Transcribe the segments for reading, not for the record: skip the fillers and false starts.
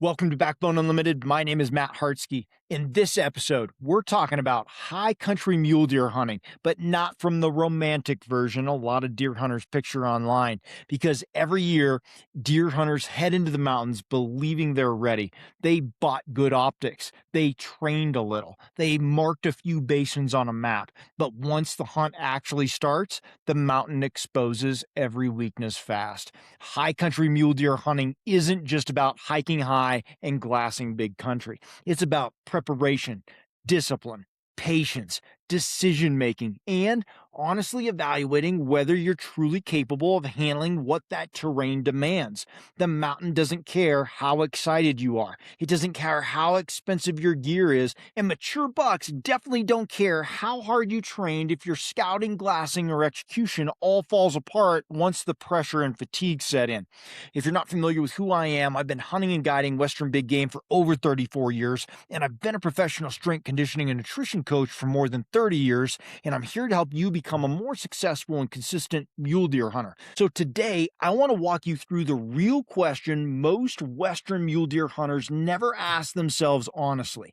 Welcome to Backbone Unlimited. My name is Matt Hartsky. In this episode, we're talking about high country mule deer hunting, but not from the romantic version a lot of deer hunters picture online, because every year, deer hunters head into the mountains believing they're ready. They bought good optics, they trained a little, they marked a few basins on a map, but once the hunt actually starts, the mountain exposes every weakness fast. High country mule deer hunting isn't just about hiking high and glassing big country. It's about preparation, discipline, patience, decision making, and honestly evaluating whether you're truly capable of handling what that terrain demands. The mountain doesn't care how excited you are, it doesn't care how expensive your gear is, and mature bucks definitely don't care how hard you trained if your scouting, glassing, or execution all falls apart once the pressure and fatigue set in. If you're not familiar with who I am, I've been hunting and guiding Western big game for over 34 years, and I've been a professional strength conditioning and nutrition coach for more than 30 years, and I'm here to help you become a more successful and consistent mule deer hunter. So today, I want to walk you through the real question most Western mule deer hunters never ask themselves honestly.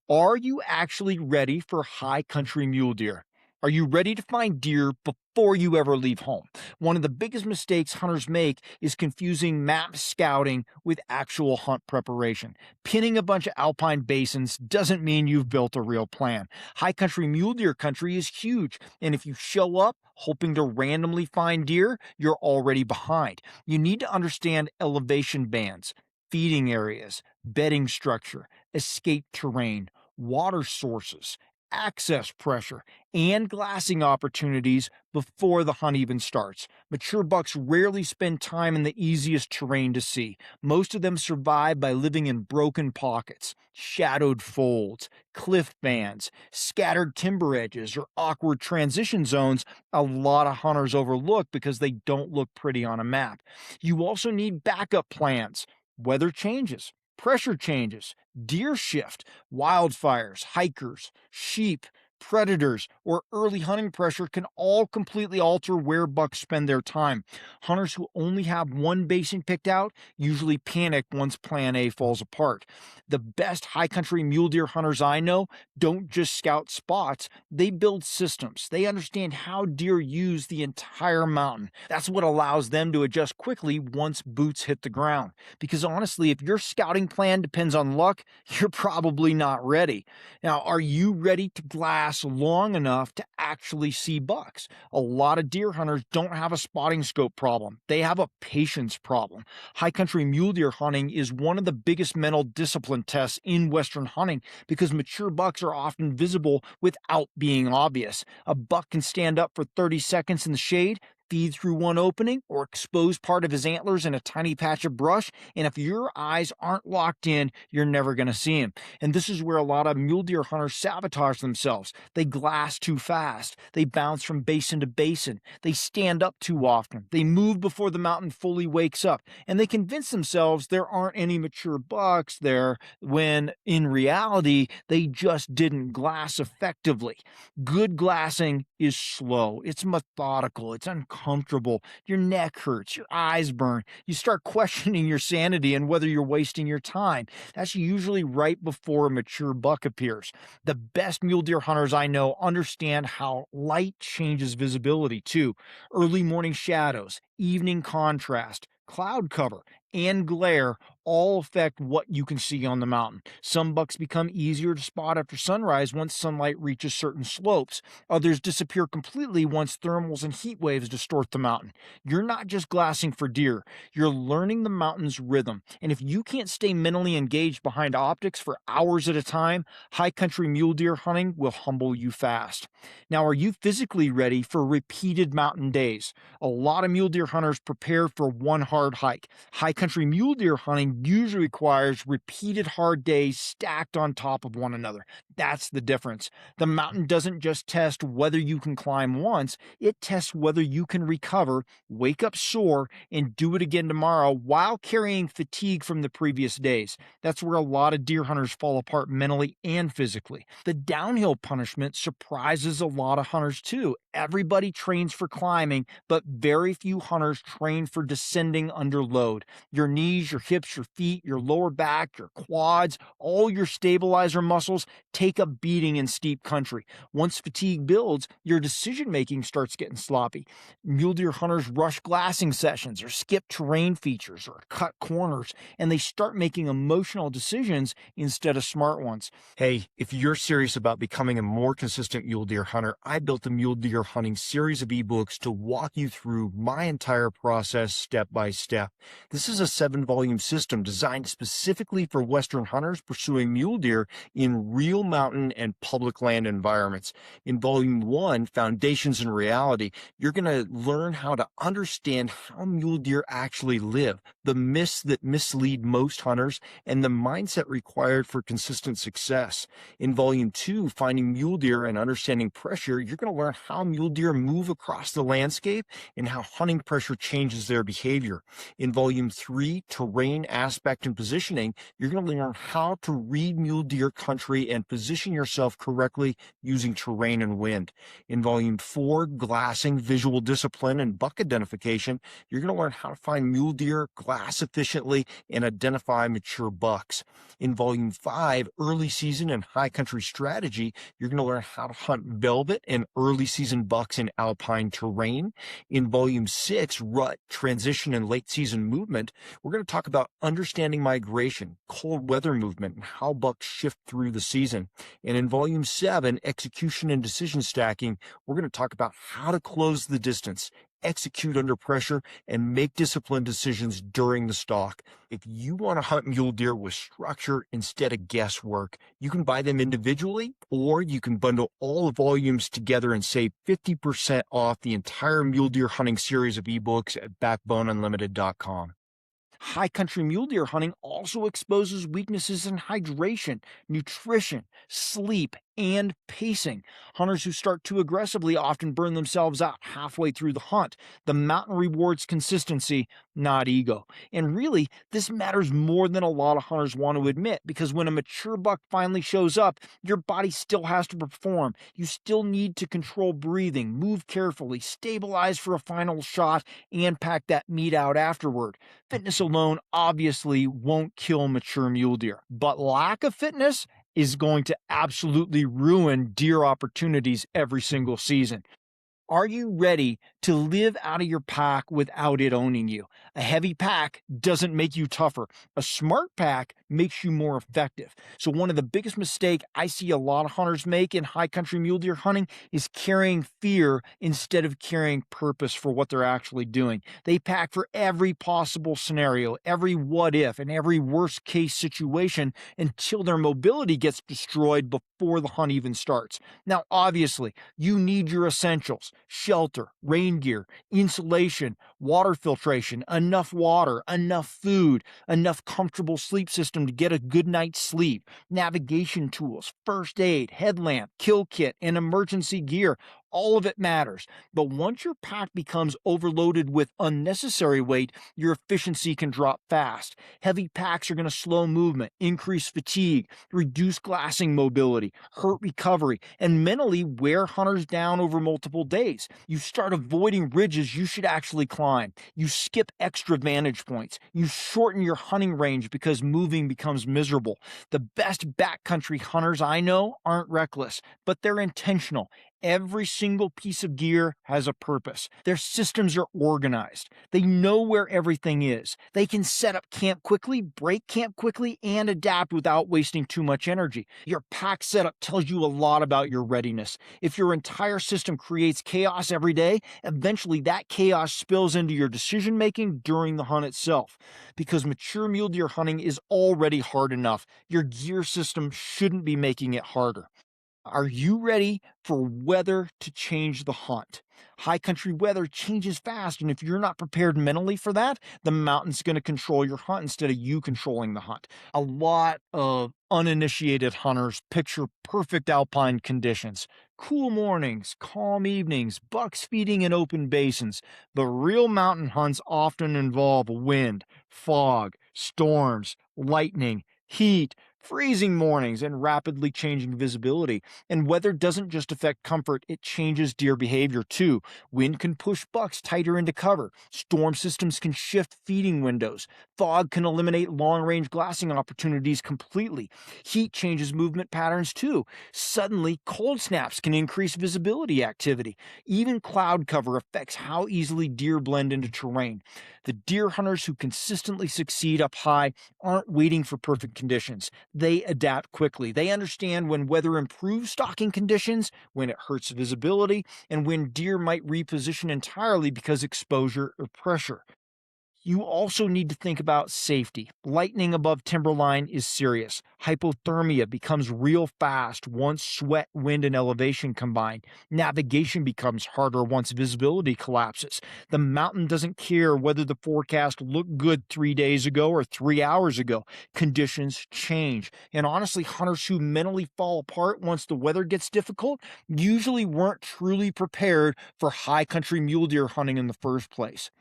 Are you actually ready for high country mule deer? Are you ready to find deer before you ever leave home? One of the biggest mistakes hunters make is confusing map scouting with actual hunt preparation. Pinning a bunch of alpine basins doesn't mean you've built a real plan. High country mule deer country is huge, and if you show up hoping to randomly find deer, you're already behind. You need to understand elevation bands, feeding areas, bedding structure, escape terrain, water sources, access pressure, and glassing opportunities before the hunt even starts. Mature bucks rarely spend time in the easiest terrain to see. Most of them survive by living in broken pockets, shadowed folds, cliff bands, scattered timber edges, or awkward transition zones a lot of hunters overlook because they don't look pretty on a map. You also need backup plans. Weather changes, pressure changes, deer shift, wildfires, hikers, sheep, predators, or early hunting pressure can all completely alter where bucks spend their time. Hunters who only have one basin picked out usually panic once plan A falls apart. The best high country mule deer hunters I know don't just scout spots, they build systems. They understand how deer use the entire mountain. That's what allows them to adjust quickly once boots hit the ground. Because honestly, if your scouting plan depends on luck, you're probably not ready. Now, are you ready to glass long enough to actually see bucks? A lot of deer hunters don't have a spotting scope problem, they have a patience problem. High country mule deer hunting is one of the biggest mental discipline tests in Western hunting because mature bucks are often visible without being obvious. A buck can stand up for 30 seconds in the shade, feed through one opening, or expose part of his antlers in a tiny patch of brush, and if your eyes aren't locked in, you're never going to see him. And this is where a lot of mule deer hunters sabotage themselves. They glass too fast, they bounce from basin to basin, they stand up too often, they move before the mountain fully wakes up, and they convince themselves there aren't any mature bucks there when in reality they just didn't glass effectively. Good glassing is slow, it's methodical, it's uncomfortable. Your neck hurts, your eyes burn. You start questioning your sanity and whether you're wasting your time. That's usually right before a mature buck appears. The best mule deer hunters I know understand how light changes visibility too. Early morning shadows, evening contrast, cloud cover, and glare all affect what you can see on the mountain. Some bucks become easier to spot after sunrise once sunlight reaches certain slopes. Others disappear completely once thermals and heat waves distort the mountain. You're not just glassing for deer, you're learning the mountain's rhythm. And if you can't stay mentally engaged behind optics for hours at a time, high country mule deer hunting will humble you fast. Now, are you physically ready for repeated mountain days? A lot of mule deer hunters prepare for one hard hike. High country mule deer hunting usually requires repeated hard days stacked on top of one another. That's the difference. The mountain doesn't just test whether you can climb once, it tests whether you can recover, wake up sore, and do it again tomorrow while carrying fatigue from the previous days. That's where a lot of deer hunters fall apart mentally and physically. The downhill punishment surprises a lot of hunters too. Everybody trains for climbing, but very few hunters train for descending under load. Your knees, your hips, your feet, your lower back, your quads, all your stabilizer muscles take a beating in steep country. Once fatigue builds, your decision making starts getting sloppy. Mule deer hunters rush glassing sessions or skip terrain features or cut corners, and they start making emotional decisions instead of smart ones. Hey, if you're serious about becoming a more consistent mule deer hunter, I built a mule deer hunting series of ebooks to walk you through my entire process step by step. This is a 7-volume system designed specifically for Western hunters pursuing mule deer in real mountain and public land environments. In Volume 1, Foundations and Reality, you're going to learn how to understand how mule deer actually live, the myths that mislead most hunters, and the mindset required for consistent success. In Volume 2, Finding Mule Deer and Understanding Pressure, you're going to learn how mule deer move across the landscape and how hunting pressure changes their behavior. In Volume 3, Terrain, Aspect, and Positioning, you're going to learn how to read mule deer country and position yourself correctly using terrain and wind. In Volume 4, Glassing, Visual Discipline, and Buck Identification, you're going to learn how to find mule deer, glass efficiently, and identify mature bucks. In Volume 5, Early Season and High Country Strategy, you're going to learn how to hunt velvet and early season bucks in alpine terrain. In Volume 6, Rut, Transition, and Late Season Movement, we're going to talk about understanding migration, cold weather movement, and how bucks shift through the season. And in Volume 7, Execution and Decision Stacking, we're going to talk about how to close the distance, execute under pressure, and make disciplined decisions during the stalk. If you want to hunt mule deer with structure instead of guesswork, you can buy them individually, or you can bundle all the volumes together and save 50% off the entire mule deer hunting series of ebooks at backboneunlimited.com. High country mule deer hunting also exposes weaknesses in hydration, nutrition, sleep, and pacing. Hunters who start too aggressively often burn themselves out halfway through the hunt. The mountain rewards consistency, not ego. And really, this matters more than a lot of hunters want to admit, because when a mature buck finally shows up, your body still has to perform. You still need to control breathing, move carefully, stabilize for a final shot, and pack that meat out afterward. Fitness alone obviously won't kill mature mule deer, but lack of fitness is going to absolutely ruin deer opportunities every single season. Are you ready to live out of your pack without it owning you? A heavy pack doesn't make you tougher. A smart pack makes you more effective. So one of the biggest mistakes I see a lot of hunters make in high country mule deer hunting is carrying fear instead of carrying purpose for what they're actually doing. They pack for every possible scenario, every what if, and every worst case situation until their mobility gets destroyed before the hunt even starts. Now, obviously, you need your essentials: shelter, rain gear, insulation, water filtration, enough water, enough food, enough comfortable sleep system to get a good night's sleep, navigation tools, first aid, headlamp, kill kit, and emergency gear. All of it matters. But once your pack becomes overloaded with unnecessary weight, your efficiency can drop fast. Heavy packs are going to slow movement, increase fatigue, reduce glassing mobility, hurt recovery, and mentally wear hunters down over multiple days. You start avoiding ridges you should actually climb. You skip extra vantage points. You shorten your hunting range because moving becomes miserable. The best backcountry hunters I know aren't reckless, but they're intentional. Every single piece of gear has a purpose. Their systems are organized. They know where everything is. They can set up camp quickly, break camp quickly, and adapt without wasting too much energy. Your pack setup tells you a lot about your readiness. If your entire system creates chaos every day, eventually that chaos spills into your decision making during the hunt itself. Because mature mule deer hunting is already hard enough, your gear system shouldn't be making it harder. Are you ready for weather to change the hunt? High country weather changes fast, and if you're not prepared mentally for that, the mountain's going to control your hunt instead of you controlling the hunt. A lot of uninitiated hunters picture perfect alpine conditions: cool mornings, calm evenings, bucks feeding in open basins. But real mountain hunts often involve wind, fog, storms, lightning, heat, Freezing mornings and rapidly changing visibility. And weather doesn't just affect comfort, it changes deer behavior too. Wind can push bucks tighter into cover. Storm systems can shift feeding windows. Fog can eliminate long range glassing opportunities completely. Heat changes movement patterns too. Suddenly, cold snaps can increase visibility activity. Even cloud cover affects how easily deer blend into terrain. The deer hunters who consistently succeed up high aren't waiting for perfect conditions. They adapt quickly. They understand when weather improves stalking conditions, when it hurts visibility, and when deer might reposition entirely because exposure or pressure. You also need to think about safety. Lightning above timberline is serious. Hypothermia becomes real fast once sweat, wind, and elevation combine. Navigation becomes harder once visibility collapses. The mountain doesn't care whether the forecast looked good 3 days ago or 3 hours ago. Conditions change. And honestly, hunters who mentally fall apart once the weather gets difficult usually weren't truly prepared for high country mule deer hunting in the first place.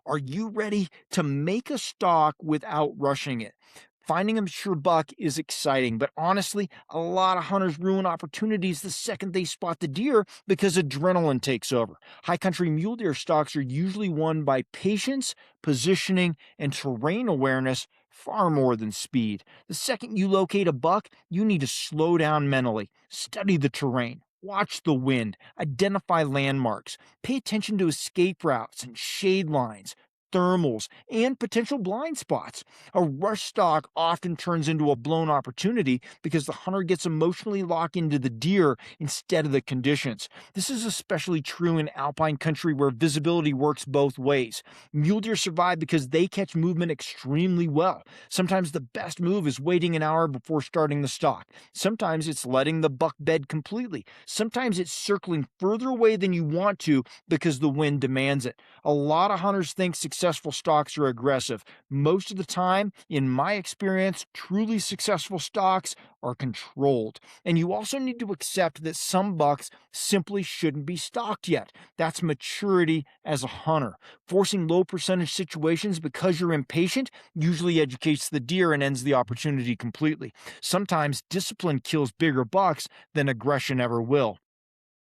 Are you ready to make a stalk without rushing it? Finding a mature buck is exciting, but honestly, a lot of hunters ruin opportunities the second they spot the deer because adrenaline takes over. High country mule deer stalks are usually won by patience, positioning, and terrain awareness far more than speed. The second you locate a buck, you need to slow down mentally, study the terrain. Watch the wind, identify landmarks, pay attention to escape routes and shade lines, thermals, and potential blind spots. A rush stalk often turns into a blown opportunity because the hunter gets emotionally locked into the deer instead of the conditions. This is especially true in alpine country where visibility works both ways. Mule deer survive because they catch movement extremely well. Sometimes the best move is waiting an hour before starting the stalk. Sometimes it's letting the buck bed completely. Sometimes it's circling further away than you want to because the wind demands it. A lot of hunters think successful stalks are aggressive. Most of the time, in my experience, truly successful stalks are controlled. And you also need to accept that some bucks simply shouldn't be stalked yet. That's maturity as a hunter. Forcing low percentage situations because you're impatient usually educates the deer and ends the opportunity completely. Sometimes discipline kills bigger bucks than aggression ever will.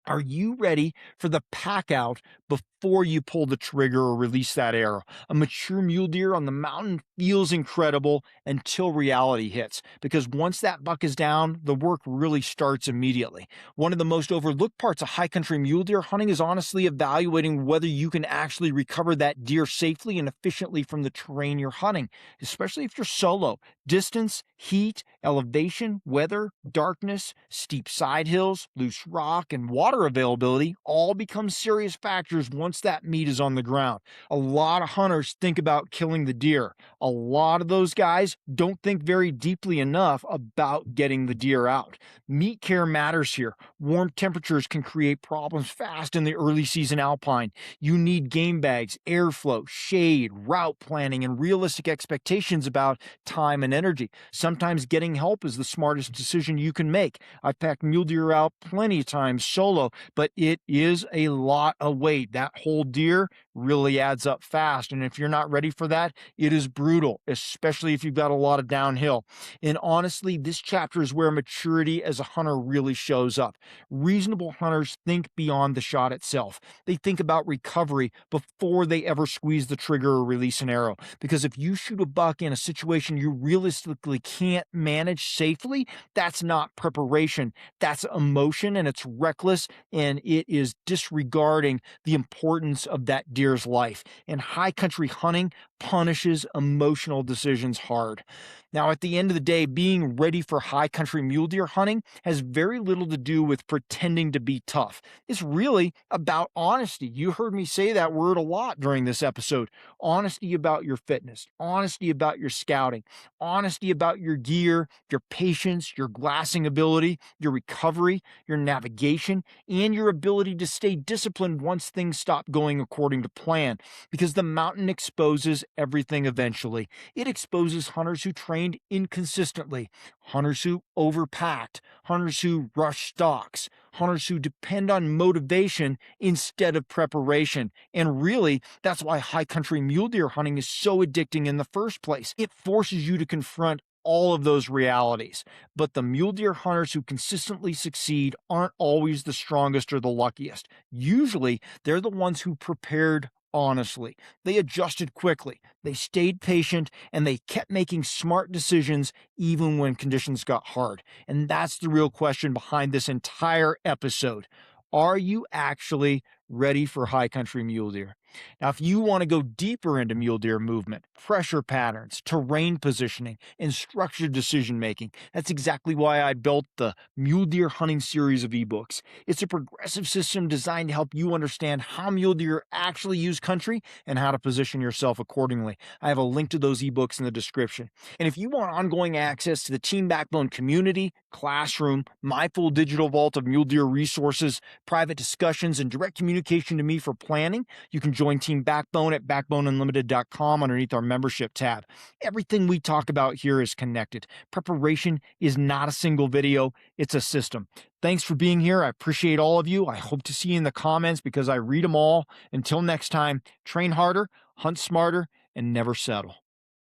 Are you ready for the pack out before you pull the trigger or release that arrow? A mature mule deer on the mountain feels incredible until reality hits, because once that buck is down, the work really starts immediately. One of the most overlooked parts of high country mule deer hunting is honestly evaluating whether you can actually recover that deer safely and efficiently from the terrain you're hunting, especially if you're solo. Distance, heat, elevation, weather, darkness, steep side hills, loose rock, and water availability all become serious factors once that meat is on the ground. A lot of hunters think about killing the deer. A lot of those guys don't think very deeply enough about getting the deer out. Meat care matters here. Warm temperatures can create problems fast in the early season alpine. You need game bags, airflow, shade, route planning, and realistic expectations about time and energy. Sometimes getting help is the smartest decision you can make. I've packed mule deer out plenty of times solo, but it is a lot of weight. That whole deer really adds up fast. And if you're not ready for that, it is brutal, especially if you've got a lot of downhill. And honestly, this chapter is where maturity as a hunter really shows up. Reasonable hunters think beyond the shot itself. They think about recovery before they ever squeeze the trigger or release an arrow. Because if you shoot a buck in a situation you realistically can't manage safely, that's not preparation. That's emotion, and it's reckless, and it is disregarding the importance of that deer's life. And high country hunting punishes emotional decisions hard. Now, at the end of the day, being ready for high country mule deer hunting has very little to do with pretending to be tough. It's really about honesty. You heard me say that word a lot during this episode. Honesty about your fitness, honesty about your scouting, honesty about your gear, your patience, your glassing ability, your recovery, your navigation, and your ability to stay disciplined once things stop going according to plan. Because the mountain exposes everything eventually. It exposes hunters who trained inconsistently, hunters who overpacked, hunters who rush stalks, hunters who depend on motivation instead of preparation. And really, that's why high country mule deer hunting is so addicting in the first place. It forces you to confront all of those realities. But the mule deer hunters who consistently succeed aren't always the strongest or the luckiest. Usually, they're the ones who prepared honestly. They adjusted quickly, they stayed patient, and they kept making smart decisions even when conditions got hard. And that's the real question behind this entire episode. Are you actually ready for high country mule deer? Now, if you want to go deeper into mule deer movement, pressure patterns, terrain positioning, and structured decision making, that's exactly why I built the Mule Deer Hunting series of ebooks. It's a progressive system designed to help you understand how mule deer actually use country and how to position yourself accordingly. I have a link to those ebooks in the description. And if you want ongoing access to the Team Backbone community, classroom, my full digital vault of mule deer resources, private discussions, and direct communication to me for planning, you can join Team Backbone at backboneunlimited.com underneath our membership tab. Everything we talk about here is connected. Preparation is not a single video, it's a system. Thanks for being here. I appreciate all of you. I hope to see you in the comments because I read them all. Until next time, train harder, hunt smarter, and never settle.